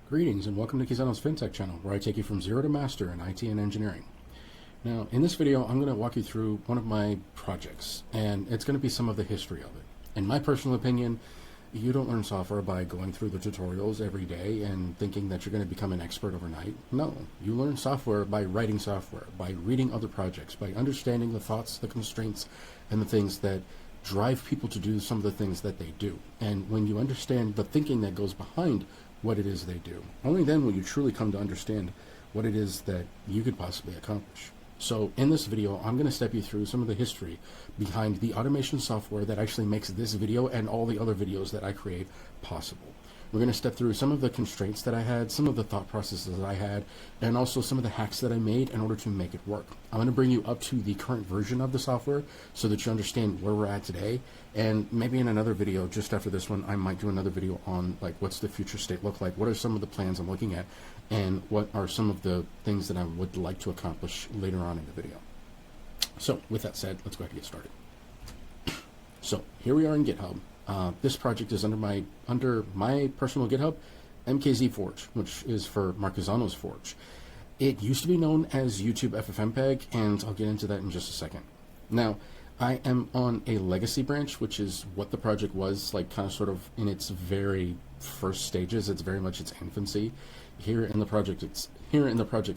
Greetings and welcome to Markizano's FinTech channel, where I take you from zero to master in IT and engineering. Now, in this video, I'm going to walk you through one of my projects, and it's going to be some of the history of it. In my personal opinion, you don't learn software by going through the tutorials every day and thinking that you're going to become an expert overnight. No, you learn software by writing software, by reading other projects, by understanding the thoughts, the constraints, and the things that drive people to do some of the things that they do. And when you understand the thinking that goes behind what it is they do, only then will you truly come to understand what it is that you could possibly accomplish. So in this video, I'm going to step you through some of the history behind the automation software that actually makes this video and all the other videos that I create possible. We're going to step through some of the constraints that I had, some of the thought processes that I had, and also some of the hacks that I made in order to make it work. I'm going to bring you up to the current version of the software so that you understand where we're at today. And maybe in another video, just after this one, I might do another video on like what's the future state look like, what are some of the plans I'm looking at, and what are some of the things that I would like to accomplish later on in the video. So with that said, let's go ahead and get started. So here we are in GitHub. This project is under my personal GitHub, mkzforge, which is for Markizano's Forge. It used to be known as YouTube FFmpeg, and I'll get into that in just a second. Now, I am on a legacy branch, which is what the project was like, kind of sort of in its very first stages. It's very much its infancy. Here in the project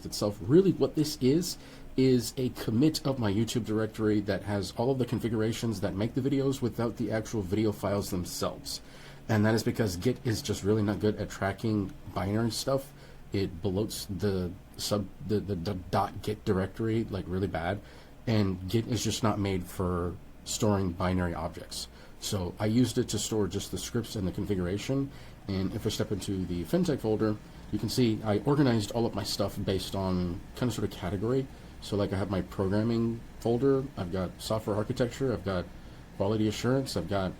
itself, really what this is a commit of my YouTube directory that has all of the configurations that make the videos without the actual video files themselves. And that is because Git is just really not good at tracking binary stuff. It bloats the .git directory like really bad, and Git is just not made for storing binary objects. So I used it to store just the scripts and the configuration. And if I step into the FinTech folder, you can see I organized all of my stuff based on kind of sort of category. So like I have my programming folder, I've got software architecture, I've got quality assurance, I've got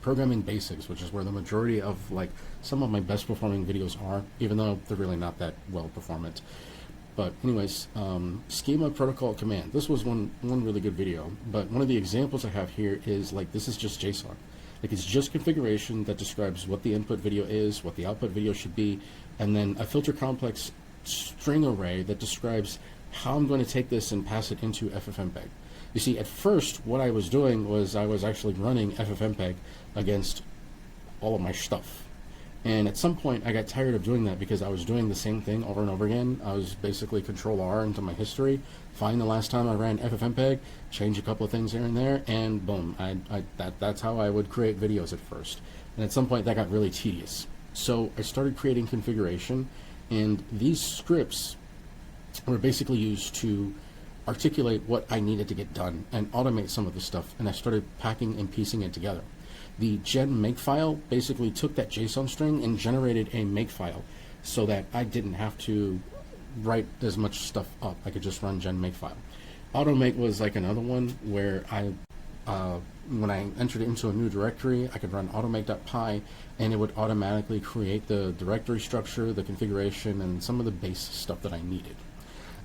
programming basics, which is where the majority of like some of my best performing videos are, even though they're really not that well performant. But anyways, schema protocol command. This was one really good video, but one of the examples I have here is like, this is just JSON. Like it's just configuration that describes what the input video is, what the output video should be, and then a filter complex string array that describes how I'm going to take this and pass it into FFmpeg. You see, at first, what I was doing was I was actually running FFmpeg against all of my stuff. And at some point, I got tired of doing that because I was doing the same thing over and over again. I was basically Control-R into my history, find the last time I ran FFmpeg, change a couple of things here and there, and boom, that's how I would create videos at first. And at some point, that got really tedious. So I started creating configuration, and these scripts were basically used to articulate what I needed to get done and automate some of the stuff, and I started packing and piecing it together. The gen makefile basically took that JSON string and generated a makefile so that I didn't have to write as much stuff up. I could just run gen makefile. Automake was like another one where when I entered it into a new directory, I could run automake.py and it would automatically create the directory structure, the configuration, and some of the base stuff that I needed.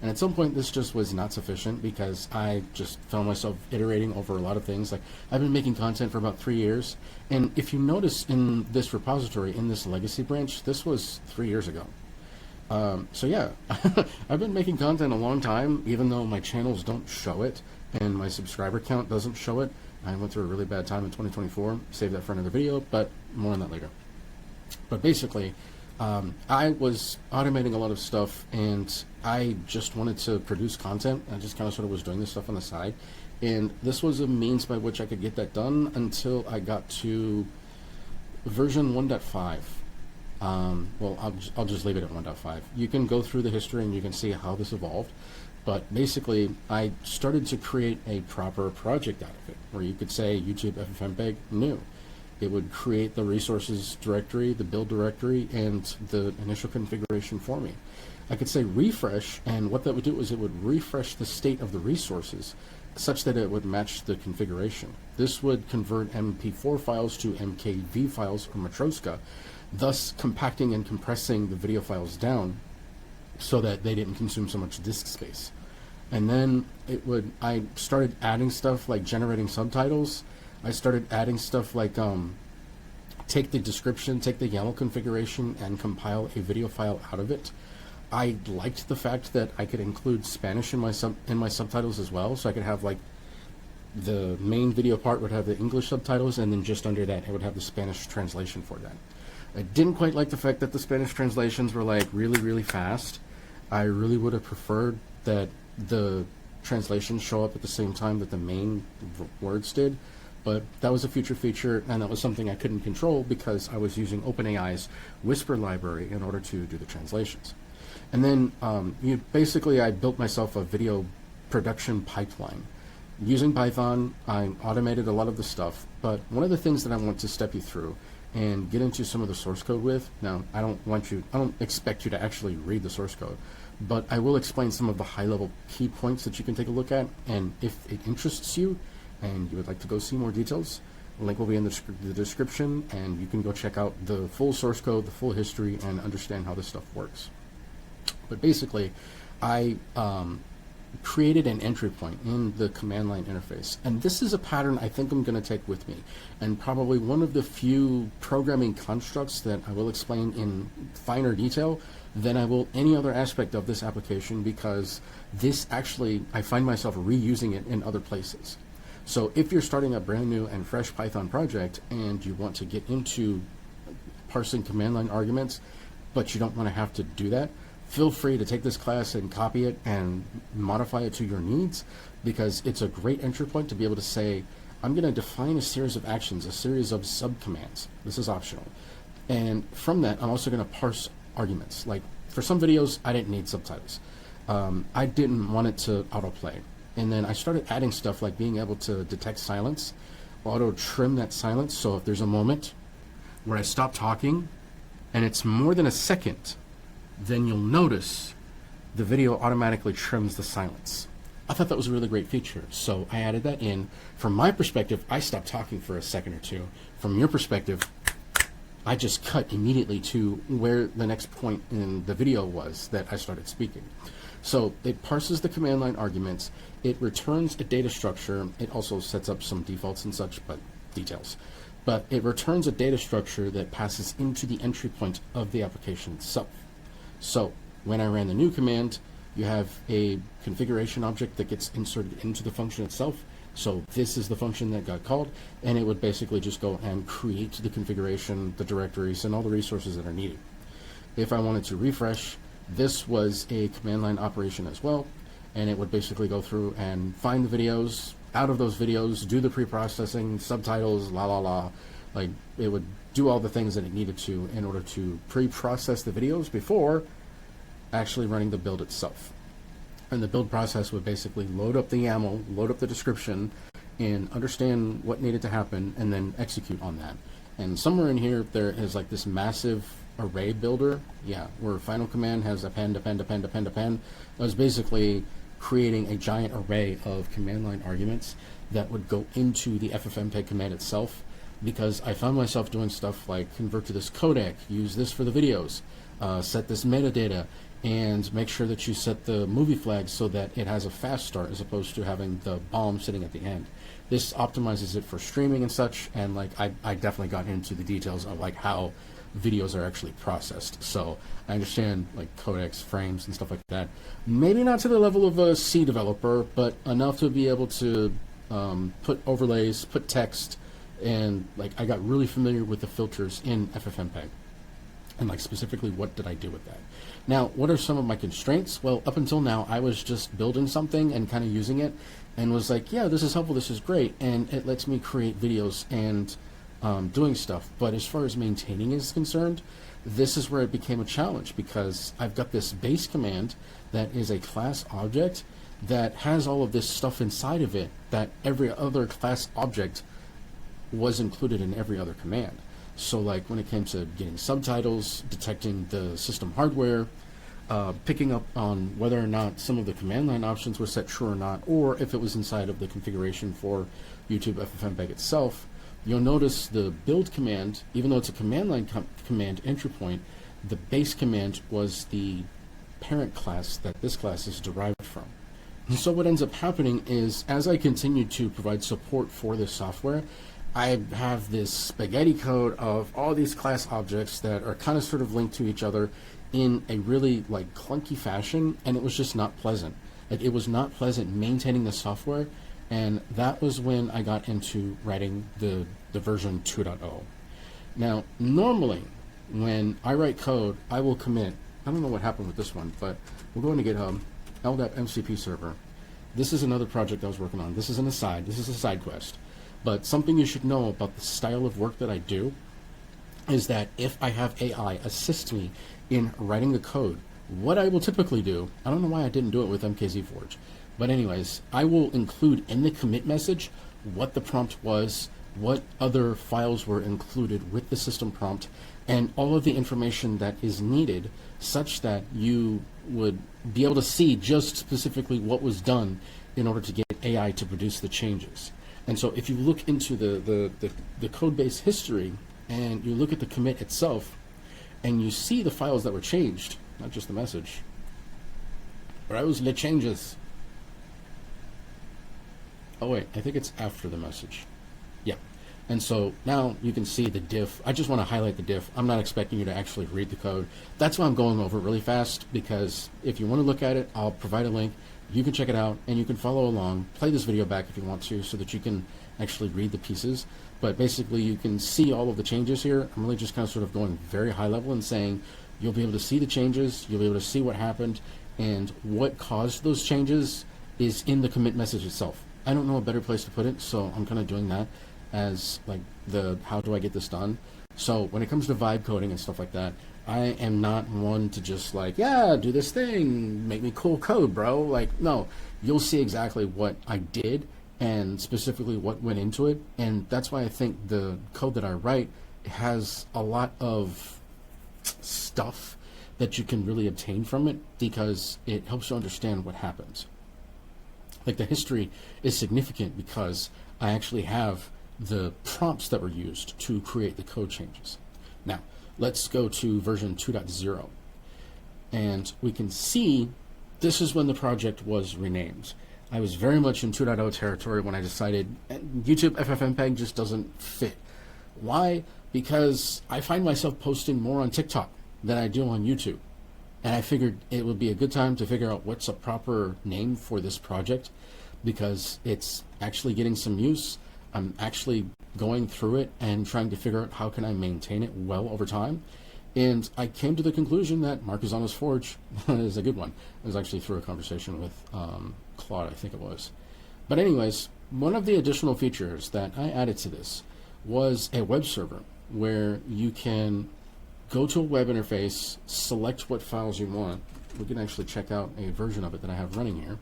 And at some point, this just was not sufficient because I just found myself iterating over a lot of things. Like I've been making content for about 3 years. And if you notice in this repository, in this legacy branch, this was 3 years ago. So yeah, I've been making content a long time, even though my channels don't show it and my subscriber count doesn't show it. I went through a really bad time in 2024. Save that for another video, but more on that later. But basically, I was automating a lot of stuff, and I just wanted to produce content. I just kind of sort of was doing this stuff on the side, and this was a means by which I could get that done until I got to version 1.5. Well, I'll just leave it at 1.5. You can go through the history and you can see how this evolved, but basically I started to create a proper project out of it, where you could say YouTube FFmpeg new. It would create the resources directory, the build directory, and the initial configuration for me. I could say refresh, and what that would do is it would refresh the state of the resources such that it would match the configuration. This would convert MP4 files to MKV files or Matroska, thus compacting and compressing the video files down so that they didn't consume so much disk space. And then I started adding stuff like generating subtitles. I started adding stuff like take the description, take the YAML configuration, and compile a video file out of it. I liked the fact that I could include Spanish in my subtitles as well, so I could have like the main video part would have the English subtitles, and then just under that it would have the Spanish translation for that. I didn't quite like the fact that the Spanish translations were like really fast. I really would have preferred that the translations show up at the same time that the main words did, but that was a future feature, and that was something I couldn't control because I was using OpenAI's Whisper library in order to do the translations. And then I built myself a video production pipeline. Using Python, I automated a lot of the stuff, but one of the things that I want to step you through and get into some of the source code with, now I don't expect you to actually read the source code, but I will explain some of the high-level key points that you can take a look at, and if it interests you and you would like to go see more details, the link will be in the description, and you can go check out the full source code, the full history, and understand how this stuff works. But basically, I created an entry point in the command line interface, and this is a pattern I think I'm going to take with me, and probably one of the few programming constructs that I will explain in finer detail than I will any other aspect of this application, because this actually, I find myself reusing it in other places. So if you're starting a brand new and fresh Python project and you want to get into parsing command line arguments, but you don't want to have to do that, feel free to take this class and copy it and modify it to your needs, because it's a great entry point to be able to say, I'm going to define a series of actions, a series of subcommands. This is optional. And from that, I'm also going to parse arguments. Like for some videos, I didn't need subtitles. I didn't want it to autoplay. And then I started adding stuff like being able to detect silence, auto trim that silence. So if there's a moment where I stop talking and it's more than a second, then you'll notice the video automatically trims the silence. I thought that was a really great feature, so I added that in. From my perspective, I stopped talking for a second or two. From your perspective, I just cut immediately to where the next point in the video was that I started speaking. So it parses the command line arguments, it returns a data structure, it also sets up some defaults and such, but details. But it returns a data structure that passes into the entry point of the application itself. So when I ran the new command, you have a configuration object that gets inserted into the function itself. So this is the function that got called, and it would basically just go and create the configuration, the directories, and all the resources that are needed. If I wanted to refresh, this was a command line operation as well, and it would basically go through and find the videos, out of those videos, do the pre-processing, subtitles, like it would do all the things that it needed to in order to pre-process the videos before actually running the build itself. And the build process would basically load up the YAML, load up the description, and understand what needed to happen, and then execute on that. And somewhere in here, there is like this massive array builder, where final command has append. That was basically creating a giant array of command line arguments that would go into the ffmpeg command itself, because I found myself doing stuff like convert to this codec, use this for the videos, set this metadata, and make sure that you set the movie flag so that it has a fast start as opposed to having the bomb sitting at the end. This optimizes it for streaming and such, and like I definitely got into the details of like how videos are actually processed. So I understand like codecs, frames, and stuff like that. Maybe not to the level of a C developer, but enough to be able to put overlays, put text, and like I got really familiar with the filters in ffmpeg. And like specifically, what did I do with that? Now, what are some of my constraints? Well, up until now, I was just building something and kind of using it, and was like, yeah, this is helpful, this is great, and it lets me create videos and doing stuff. But as far as maintaining is concerned, this is where it became a challenge, because I've got this base command that is a class object that has all of this stuff inside of it that every other class object was included in every other command. So like when it came to getting subtitles, detecting the system hardware, picking up on whether or not some of the command line options were set true or not, or if it was inside of the configuration for YouTube ffmpeg itself, you'll notice the build command, even though it's a command line command entry point, the base command was the parent class that this class is derived from. And so what ends up happening is, as I continue to provide support for this software, I have this spaghetti code of all these class objects that are kind of sort of linked to each other in a really like clunky fashion, and it was just not pleasant. Like, it was not pleasant maintaining the software, and that was when I got into writing the version 2.0. Now, normally, when I write code, I will commit. I don't know what happened with this one, but we'll go into GitHub, LDAP MCP server. This is another project I was working on. This is an aside. This is a side quest. But something you should know about the style of work that I do is that if I have AI assist me in writing the code, what I will typically do, I don't know why I didn't do it with mkzforge, but anyways, I will include in the commit message what the prompt was, what other files were included with the system prompt, and all of the information that is needed such that you would be able to see just specifically what was done in order to get AI to produce the changes. And so if you look into the code base history and you look at the commit itself and you see the files that were changed, not just the message, browse the changes. Oh wait, I think it's after the message. Yeah. And so now you can see the diff. I just want to highlight the diff. I'm not expecting you to actually read the code. That's why I'm going over it really fast, because if you want to look at it, I'll provide a link. You can check it out and you can follow along. Play this video back if you want to so that you can actually read the pieces. But basically you can see all of the changes here. I'm really just kind of sort of going very high level and saying you'll be able to see the changes, you'll be able to see what happened, and what caused those changes is in the commit message itself. I don't know a better place to put it, so I'm kind of doing that as like the how do I get this done. So when it comes to vibe coding and stuff like that, I am not one to just like, yeah, do this thing, make me cool code, bro. Like, no, you'll see exactly what I did and specifically what went into it. And that's why I think the code that I write has a lot of stuff that you can really obtain from it, because it helps you understand what happens. Like, the history is significant because I actually have the prompts that were used to create the code changes. Now, let's go to version 2.0. And we can see this is when the project was renamed. I was very much in 2.0 territory when I decided YouTube FFmpeg just doesn't fit. Why? Because I find myself posting more on TikTok than I do on YouTube. And I figured it would be a good time to figure out what's a proper name for this project, because it's actually getting some use. I'm actually going through it and trying to figure out how can I maintain it well over time. And I came to the conclusion that Markizano's Forge is a good one. I was actually through a conversation with Claude, I think it was. But anyways, one of the additional features that I added to this was a web server where you can go to a web interface, select what files you want. We can actually check out a version of it that I have running here,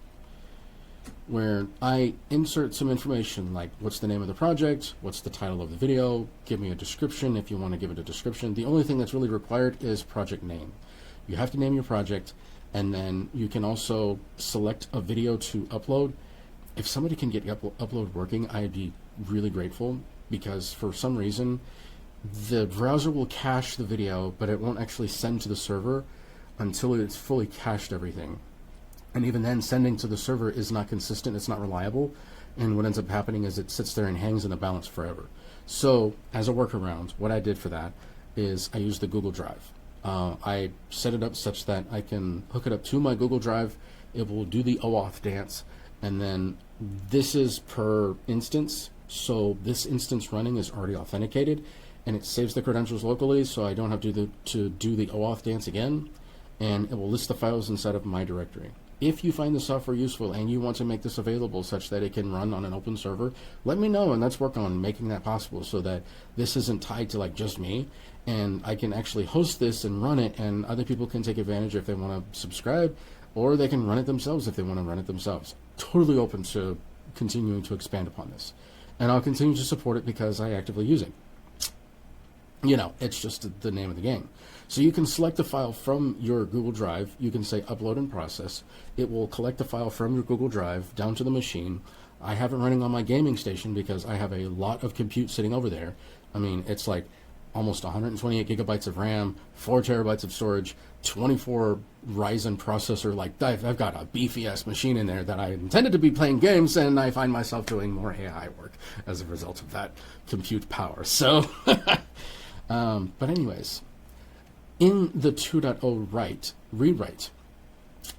where I insert some information like what's the name of the project, what's the title of the video, give me a description if you want to give it a description. The only thing that's really required is project name. You have to name your project, and then you can also select a video to upload. If somebody can get upload working, I'd be really grateful, because for some reason the browser will cache the video, but it won't actually send to the server until it's fully cached everything. And even then, sending to the server is not consistent, it's not reliable, and what ends up happening is it sits there and hangs in the balance forever. So, as a workaround, what I did for that is I used the Google Drive. I set it up such that I can hook it up to my Google Drive, it will do the OAuth dance, and then this is per instance, so this instance running is already authenticated, and it saves the credentials locally, so I don't have to do the OAuth dance again, and it will list the files inside of my directory. If you find the software useful and you want to make this available such that it can run on an open server, let me know, and let's work on making that possible so that this isn't tied to like just me, and I can actually host this and run it, and other people can take advantage if they want to subscribe, or they can run it themselves if they want to run it themselves. Totally open to continuing to expand upon this, and I'll continue to support it because I actively use it. You know, it's just the name of the game. So you can select a file from your Google Drive. You can say upload and process. It will collect the file from your Google Drive down to the machine. I have it running on my gaming station because I have a lot of compute sitting over there. I mean, it's like almost 128 gigabytes of RAM, 4 terabytes of storage, 24 Ryzen processor. Like I've got a beefy ass machine in there that I intended to be playing games, and I find myself doing more AI work as a result of that compute power. So, but anyways, in the 2.0 rewrite,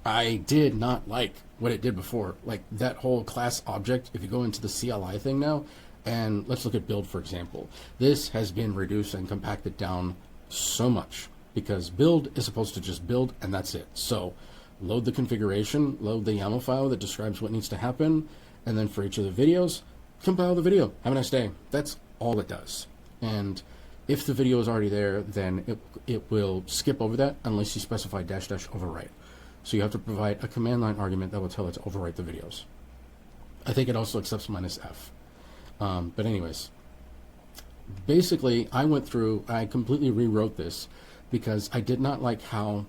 I did not like what it did before. Like that whole class object, if you go into the CLI thing now, and let's look at build, for example. This has been reduced and compacted down so much because build is supposed to just build and that's it. So load the configuration, load the YAML file that describes what needs to happen, and then for each of the videos, compile the video. Have a nice day. That's all it does. And if the video is already there, then it will skip over that unless you specify -- overwrite. So you have to provide a command line argument that will tell it to overwrite the videos. I think it also accepts -f. But anyways, basically I completely rewrote this because I did not like how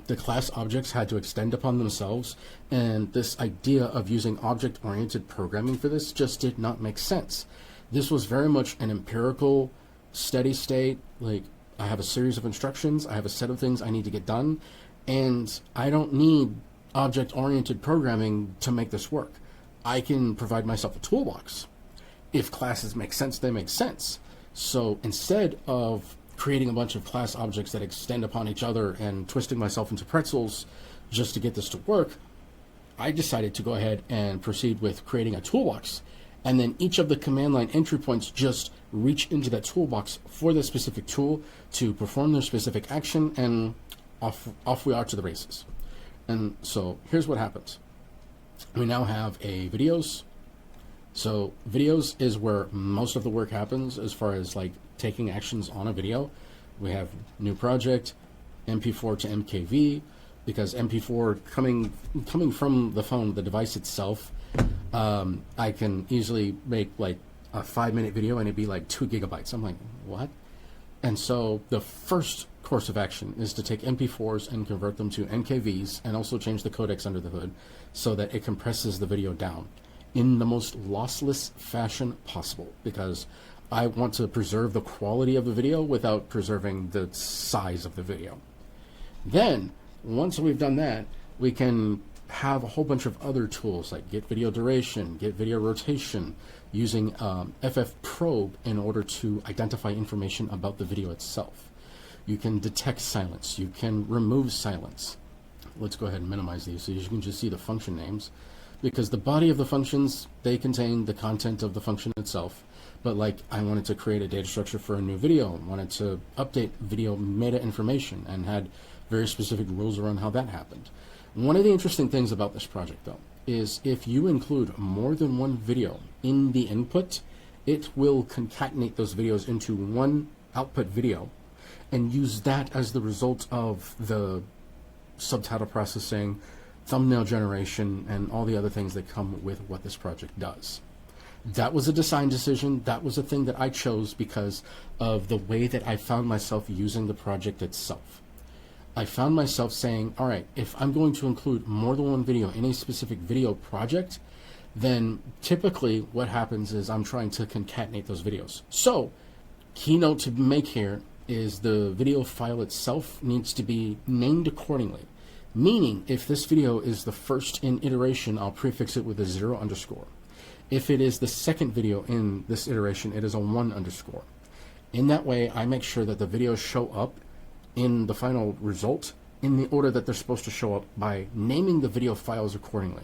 the class objects had to extend upon themselves, and this idea of using object-oriented programming for this just did not make sense. This was very much an empirical, steady state, like I have a series of instructions, I have a set of things I need to get done, and I don't need object-oriented programming to make this work. I can provide myself a toolbox. If classes make sense, they make sense. So instead of creating a bunch of class objects that extend upon each other and twisting myself into pretzels just to get this to work, I decided to go ahead and proceed with creating a toolbox. And then each of the command line entry points just reach into that toolbox for the specific tool to perform their specific action, and off we are to the races. And so here's what happens. We now have a videos. So videos is where most of the work happens as far as like taking actions on a video. We have new project, MP4 to MKV, because MP4 coming from the phone, the device itself, I can easily make like a 5-minute video and it'd be like 2 gigabytes. I'm like, what? And so the first course of action is to take MP4s and convert them to MKVs, and also change the codecs under the hood so that it compresses the video down in the most lossless fashion possible, because I want to preserve the quality of the video without preserving the size of the video. Then, once we've done that, we can have a whole bunch of other tools like get video duration, get video rotation, using FF probe in order to identify information about the video itself. You can detect silence, you can remove silence. Let's go ahead and minimize these so you can just see the function names, because the body of the functions, they contain the content of the function itself. But like I wanted to create a data structure for a new video, wanted to update video meta information, and had very specific rules around how that happened. One of the interesting things about this project though is if you include more than one video in the input, it will concatenate those videos into one output video and use that as the result of the subtitle processing, thumbnail generation, and all the other things that come with what this project does. That was a design decision. That was a thing that I chose because of the way that I found myself using the project itself. I found myself saying, all right, if I'm going to include more than one video in a specific video project, then typically what happens is I'm trying to concatenate those videos. So, keynote to make here is the video file itself needs to be named accordingly. Meaning, if this video is the first in iteration, I'll prefix it with a 0_. If it is the second video in this iteration, it is a 1_. In that way, I make sure that the videos show up in the final result in the order that they're supposed to show up by naming the video files accordingly.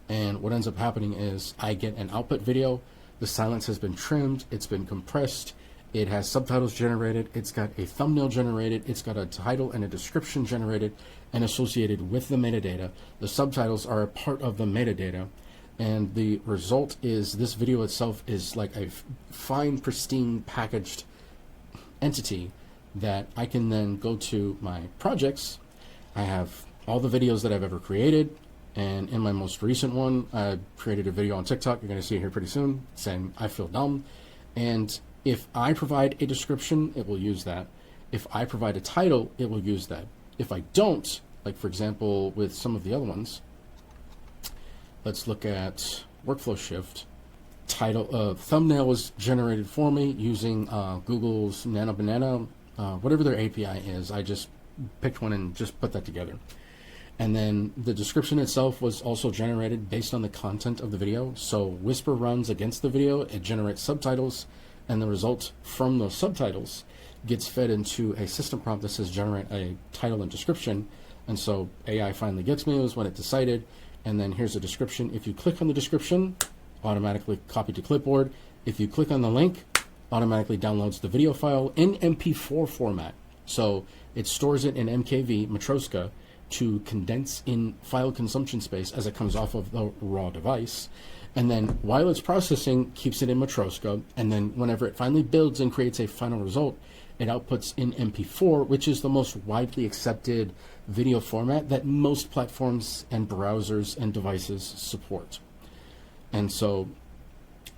And what ends up happening is I get an output video, the silence has been trimmed, it's been compressed, it has subtitles generated, it's got a thumbnail generated, it's got a title and a description generated and associated with the metadata. The subtitles are a part of the metadata, and the result is this video itself is like a fine, pristine, packaged entity that I can then go to my projects. I have all the videos that I've ever created, and in my most recent one, I created a video on TikTok. You're going to see it here pretty soon, saying I feel dumb. And if I provide a description, it will use that. If I provide a title, it will use that. If I don't, like for example, with some of the other ones, let's look at workflow shift. thumbnail was generated for me using Google's Nano Banana, whatever their API is. I just picked one and just put that together. And then the description itself was also generated based on the content of the video. So Whisper runs against the video, it generates subtitles, and the result from those subtitles gets fed into a system prompt that says generate a title and description. And so AI finally gets me, was when it decided. And then here's the description. If you click on the description, automatically copy to clipboard. If you click on the link, automatically downloads the video file in MP4 format. So it stores it in MKV, Matroska, to condense in file consumption space as it comes off of the raw device. And then while it's processing, keeps it in Matroska. And then whenever it finally builds and creates a final result, it outputs in MP4, which is the most widely accepted video format that most platforms and browsers and devices support. And so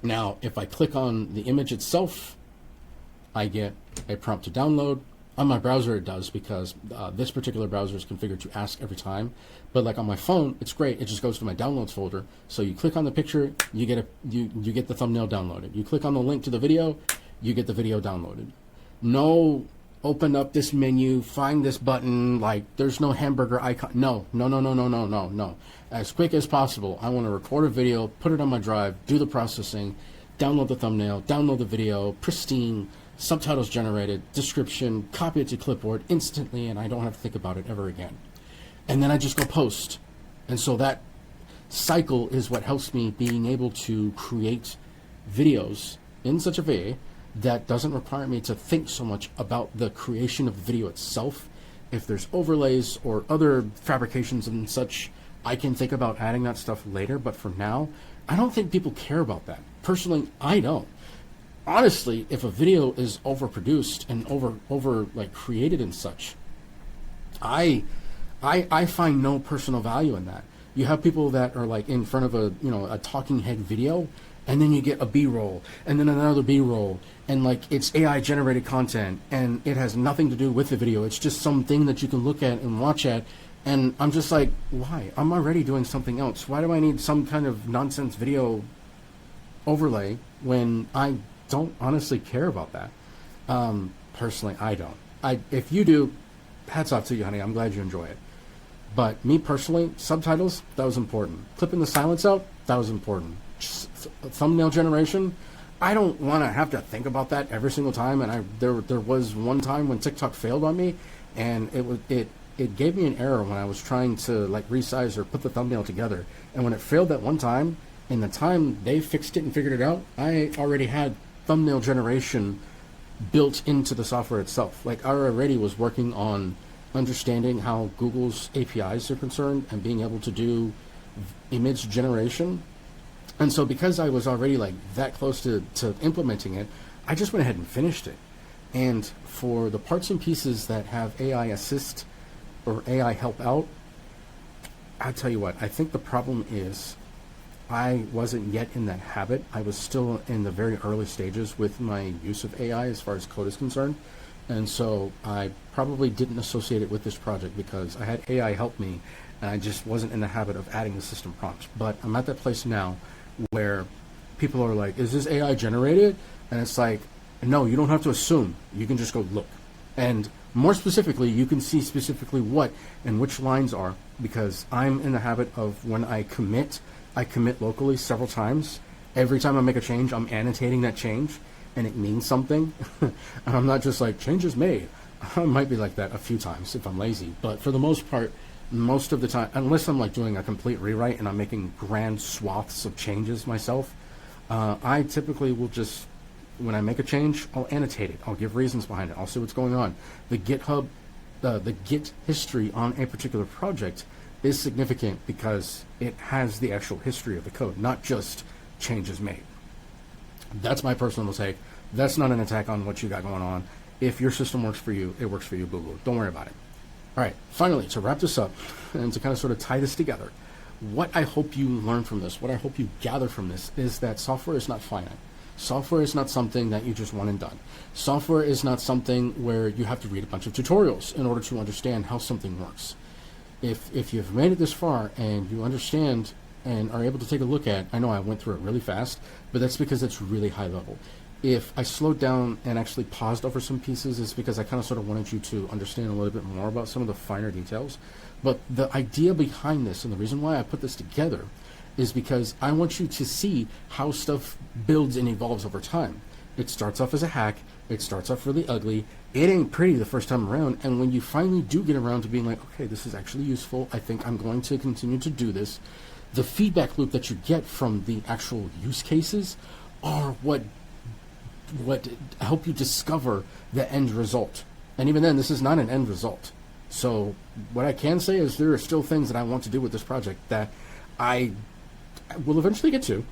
now if I click on the image itself, I get a prompt to download. On my browser it does, because this particular browser is configured to ask every time. But like on my phone, it's great. It just goes to my downloads folder. So you click on the picture, you get you get the thumbnail downloaded. You click on the link to the video, you get the video downloaded. No, open up this menu, find this button, like there's no hamburger icon. No. As quick as possible, I want to record a video, put it on my drive, do the processing, download the thumbnail, download the video, pristine, subtitles generated, description, copy it to clipboard instantly, and I don't have to think about it ever again. And then I just go post. And so that cycle is what helps me being able to create videos in such a way that doesn't require me to think so much about the creation of the video itself. If there's overlays or other fabrications and such, I can think about adding that stuff later. But for now, I don't think people care about that. Personally, I don't. Honestly, if a video is overproduced and over like created and such, I find no personal value in that. You have people that are like in front of a talking head video, and then you get a B-roll, and then another B-roll, and like it's AI generated content, and it has nothing to do with the video. It's just something that you can look at and watch at, and I'm just like, why? I'm already doing something else. Why do I need some kind of nonsense video overlay when I don't honestly care about that? Personally, I don't. If you do, hats off to you, honey. I'm glad you enjoy it. But me personally, subtitles, that was important. Clipping the silence out, that was important. Thumbnail generation, I don't want to have to think about that every single time. And there was one time when TikTok failed on me, and it gave me an error when I was trying to like resize or put the thumbnail together. And when it failed that one time, in the time they fixed it and figured it out, I already had thumbnail generation built into the software itself. Like I already was working on understanding how Google's APIs are concerned and being able to do image generation. And so because I was already like that close to implementing it, I just went ahead and finished it. And for the parts and pieces that have AI assist or AI help out, I'll tell you what, I think the problem is I wasn't yet in that habit. I was still in the very early stages with my use of AI as far as code is concerned. And so I probably didn't associate it with this project because I had AI help me, and I just wasn't in the habit of adding the system prompts. But I'm at that place now where people are like, is this AI generated? And it's like, no, you don't have to assume. You can just go look. And more specifically, you can see specifically what and which lines are, because I'm in the habit of when I commit locally several times. Every time I make a change, I'm annotating that change, and it means something. And I'm not just like, change is made. I might be like that a few times if I'm lazy, but for the most part, most of the time, unless I'm like doing a complete rewrite and I'm making grand swaths of changes myself, I typically will just, when I make a change, I'll annotate it. I'll give reasons behind it. I'll see what's going on. The GitHub, the Git history on a particular project is significant because it has the actual history of the code, not just changes made. That's my personal take. That's not an attack on what you got going on. If your system works for you, it works for you, boo-boo. Don't worry about it. All right, finally, to wrap this up and to kind of sort of tie this together, what I hope you learn from this, what I hope you gather from this is that software is not finite. Software is not something that you just want and done. Software is not something where you have to read a bunch of tutorials in order to understand how something works. If you've made it this far and you understand and are able to take a look at, I know I went through it really fast, but that's because it's really high level. If I slowed down and actually paused over some pieces, it's because I kind of sort of wanted you to understand a little bit more about some of the finer details. But the idea behind this and the reason why I put this together is because I want you to see how stuff builds and evolves over time. It starts off as a hack, it starts off really ugly, it ain't pretty the first time around, and when you finally do get around to being like, okay, this is actually useful, I think I'm going to continue to do this, the feedback loop that you get from the actual use cases are what help you discover the end result. And even then, this is not an end result. So what I can say is there are still things that I want to do with this project that I will eventually get to.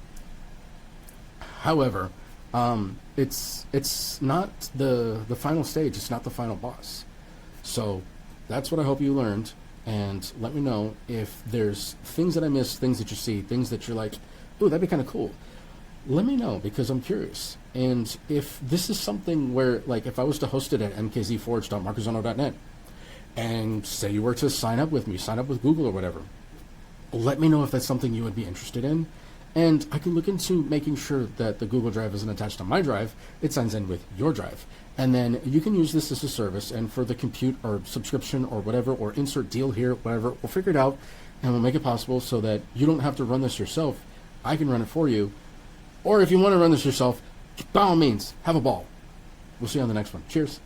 However, it's not the final stage. It's not the final boss. So that's what I hope you learned. And let me know if there's things that I missed, things that you see, things that you're like, ooh, that'd be kind of cool. Let me know, because I'm curious. And if this is something where, like, if I was to host it at mkzforge.markizano.net, and say you were to sign up with me, sign up with Google or whatever, let me know if that's something you would be interested in. And I can look into making sure that the Google Drive isn't attached to my drive, it signs in with your drive. And then you can use this as a service, and for the compute or subscription or whatever, or insert deal here, whatever, we'll figure it out, and we'll make it possible so that you don't have to run this yourself. I can run it for you. Or if you want to run this yourself, by all means, have a ball. We'll see you on the next one. Cheers.